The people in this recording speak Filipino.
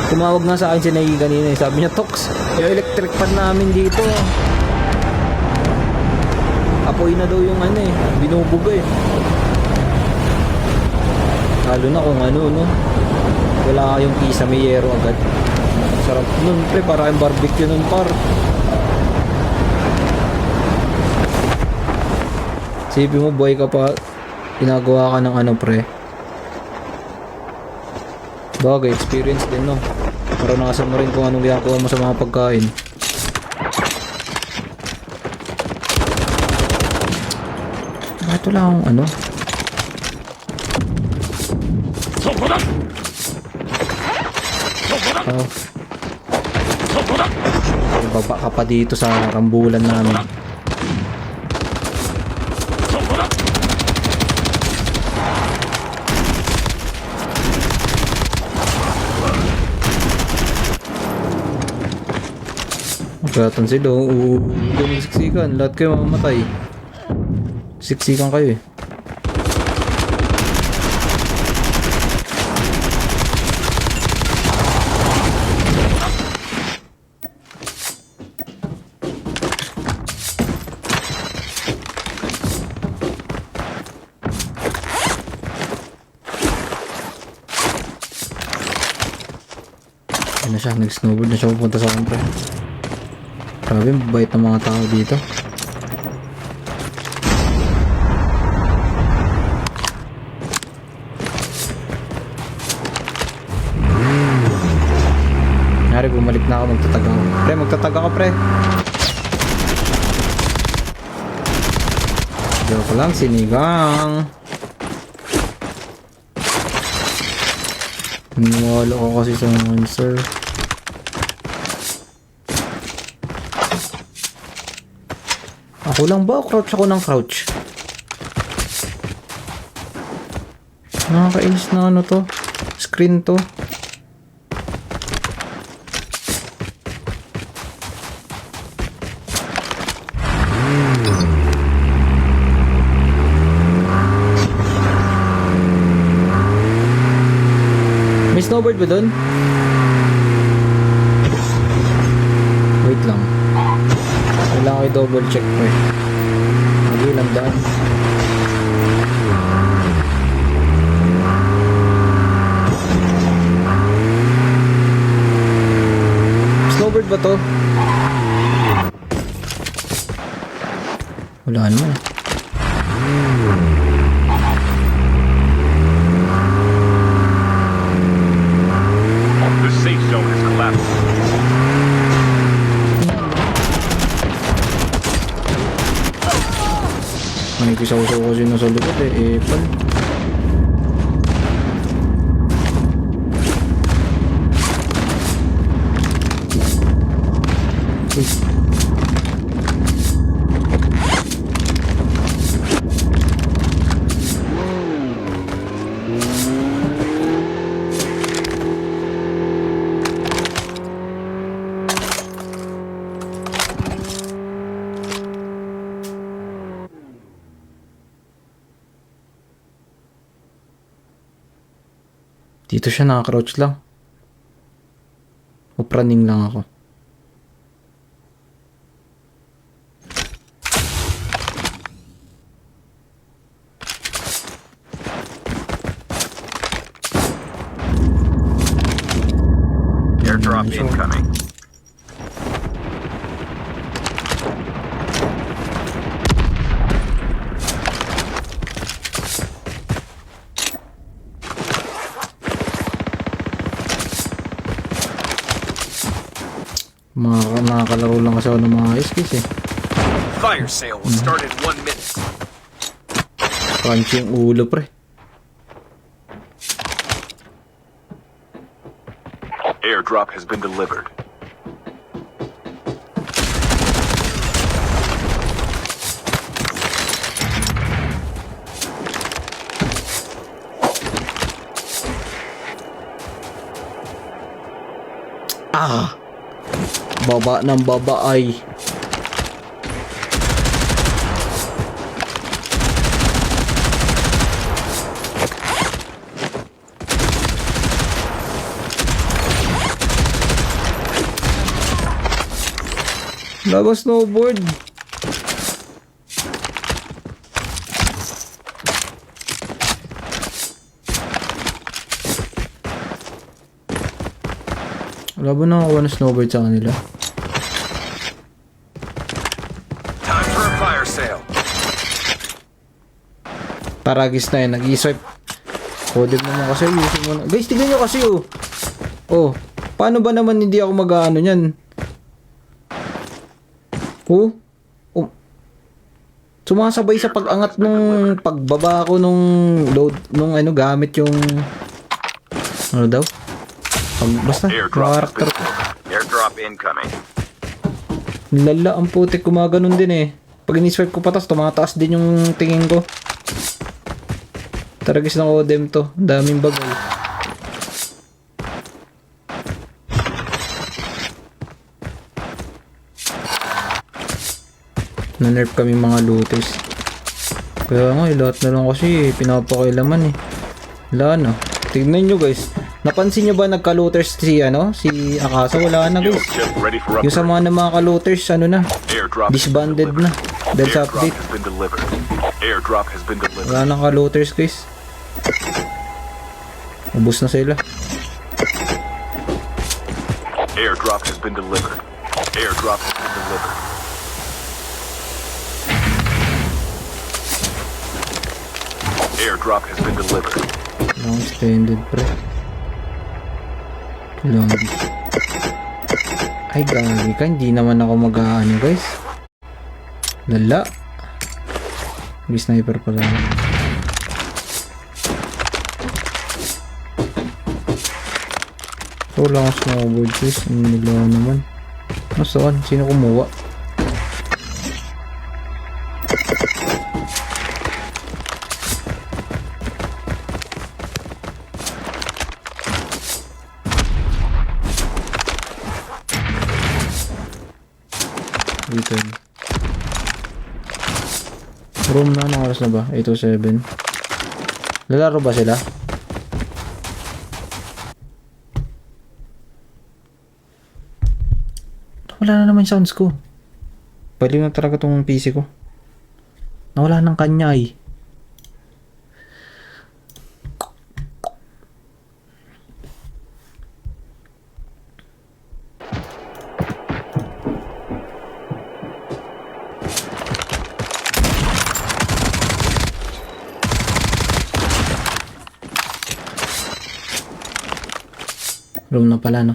Tumawag nga sa akin si Nay kanina eh. Sabi niya, Tox, yung electric pan namin dito. Apoy na daw yung ano eh. Binubuga eh. Lalo na kung ano, no? Wala kayong kisa may yero agad. Sarap nun, pre. Para yung barbecue nun, par. Sipi mo, boy ka pa. Ginagawa ka ng ano, pre. Bagay, experience din, no? Maranasan mo rin kung anong ginagawa mo sa mga pagkain. Ito lang akong ano. Oh. Baba ka pa dito sa rambulan namin. Magkatan sila. Ganun siksikan. Lahat kayo mamamatay. Siksikan kayo eh. Ano na siya, nag-snowboard na siya pupunta sa akin, pre. Grabe, mabait ng mga tao dito. Nari, bumalik na ako, magtataga ako. Pre, magtataga ako, pre. Joke lang, sinigang. Niwala ko kasi sa answer. Ako lang ba? Crouch ako ng crouch. Nakakainis na ano to. Screen to. May snowboard ba dun? Wait lang. Kailangan ko i-double check ko eh. Hindi lang daan. Snowboard ba to? Wala naman eh. The safe zone is collapsed. May kisaw-saw kasi nasa likod eh. Epal. Dito siya naka-crouch lang. Upraning lang ako. Airdrop incoming. Nakakalaro lang kasi ako ng mga skis eh. Fire sale will start in 1 minute. Crunchy yung ulo, pre. Airdrop has been delivered. Ah! Baba ng baba ay. Labas snowboard. Wala ba nakakuha ng snowboard sa kanila? Time for a fire sale. Taragis na yun, nag-i-swipe. Codem naman kasi, using mo na. Guys, tignan nyo kasi oh. Oh, paano ba naman hindi ako mag-ano nyan? Oh, oh. Sumasabay sa pag-angat nung pagbaba ko nung load, nung ano, gamit yung ano daw? Basta, Airdrop has karakter been ko. delivered. Airdrop incoming. Lala, ang putik, gumaganon din eh. Pag in-swipe ko patas, tumataas din yung tingin ko. Taragis ng Odem to. Daming bagay. Na-nerf kami mga looters. Kaya nga, lahat na lang kasi pinapakailaman eh. Wala na. Tignan nyo guys. Napansin nyo ba nagka-looters si ano? Si Akasa? Wala na Fuel guys. ship ready for Yung sa upgrade. mga ka-looters, ano na? Airdrop has been Disbanded delivered. na. Dahil sa Airdrop update. has been delivered. Airdrop has been delivered. Wala nang ka-looters guys. Ubus na sila. Airdrop has been delivered. Airdrop has been delivered. Airdrop has been delivered. Long extended pre. Long. Ay gagi ka, hindi naman ako mag-ano guys. Lala. May sniper pala. So wala akong snowboard guys. Ano nila naman. Nasaan? Sino kumuha? Dito yun. Room na, anong oras na ba? 8:07. Lalaro ba sila? Wala na naman sounds ko. Pwede na talaga tong PC ko. Nawala ng kanya eh. Room na pala no.